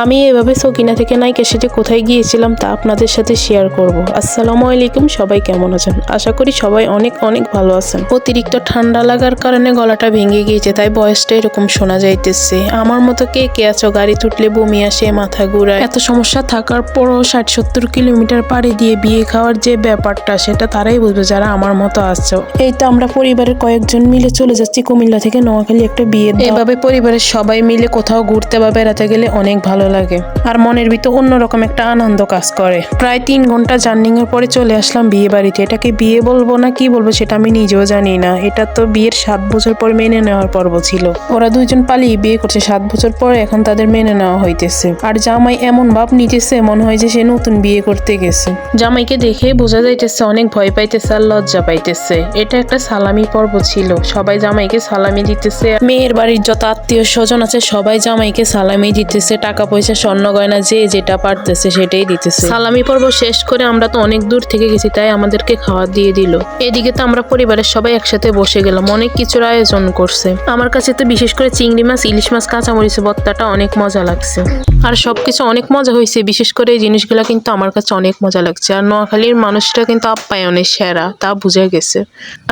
আমি এভাবে সকিনা থেকে নায়িকা সেজে কোথায় গিয়েছিলাম তা আপনাদের সাথে শেয়ার করব। আসসালামু আলাইকুম, সবাই কেমন আছেন? আশা করি সবাই অনেক অনেক ভালো আছেন। অতিরিক্ত ঠান্ডা লাগার কারণে গলাটা ভেঙে গিয়েছে, তাই বয়সটা এরকম শোনা যাইতেছে। আমার মতো কে কে আছো গাড়ি তুটলে বমি আসে, মাথা ঘুরায়, এত সমস্যা থাকার পরও 60-70 কিলোমিটার পাড়ি দিয়ে বিয়ে খাওয়ার যে ব্যাপারটা, সেটা তারাই বুঝবে যারা আমার মতো আছো। এই তো আমরা পরিবারের কয়েকজন মিলে চলে যাচ্ছি কুমিল্লা থেকে নোয়াখালী একটা বিয়ে। এভাবে পরিবারের সবাই মিলে কোথাও ঘুরতে বা বেড়াতে গেলে অনেক ভালো লাগে, আর মনের ভিতর অন্যরকম একটা আনন্দ কাজ করে। প্রায় 3 ঘন্টা জার্নিং এর পরে চলে আসলাম বিয়ে বাড়িতে। এটাকে বিয়ে বলবো না কি বলবো সেটা আমি নিজেও জানি না। এটা তো বিয়ের 7 বছর পর মেনে নেওয়ার পর্ব ছিল। ওরা দুইজন পালিয়ে বিয়ে করছে 7 বছর পরে, এখন তাদের মেনে নেওয়া হইতেছে। আর জামাই এমন ভাব নিতেছে মনে হয় যে সে নতুন বিয়ে করতে গেছে। জামাইকে দেখে বোঝা যাইতেছে অনেক ভয় পাইতেছে আর লজ্জা পাইতেছে। এটা একটা সালামি পর্ব ছিল, সবাই জামাইকে সালামি দিতেছে। মেয়ের বাড়ির যত আত্মীয় স্বজন আছে সবাই জামাইকে সালামি দিতেছে, টাকা পয়সা স্বর্ণ গয়না যে যেটা পারতেছে সেটাই দিতেছে। সালামি পর্ব শেষ করে আমরা তো অনেক দূর থেকে গেছি, তাই আমাদেরকে খাওয়া দিয়ে দিল। এদিকে তো আমরা পরিবারের সবাই একসাথে বসে গেলাম, অনেক কিছুর আয়োজন করছে। আমার কাছে তো বিশেষ করে চিংড়ি মাছ, ইলিশ মাছ, কাঁচামরিচ ভর্তাটা অনেক মজা লাগছে। আর সবকিছু অনেক মজা হয়েছে, বিশেষ করে এই জিনিসগুলো কিন্তু আমার কাছে অনেক মজা লাগছে। আর নোয়াখালীর মানুষটা কিন্তু আপ্যায়নের সেরা, তা বুঝে গেছে।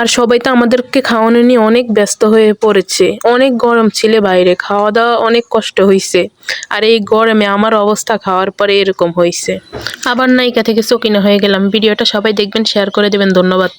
আর সবাই তো আমাদেরকে খাওয়ানো নিয়ে অনেক ব্যস্ত হয়ে পড়েছে। অনেক গরম ছিল বাইরে, খাওয়া দাওয়া অনেক কষ্ট হয়েছে। আর এই গরমে আমার অবস্থা খাওয়ার পরে এরকম হয়েছে। আবার নায়িকা থেকে সকিনা হয়ে গেলাম। ভিডিওটা সবাই দেখবেন, শেয়ার করে দেবেন। ধন্যবাদ।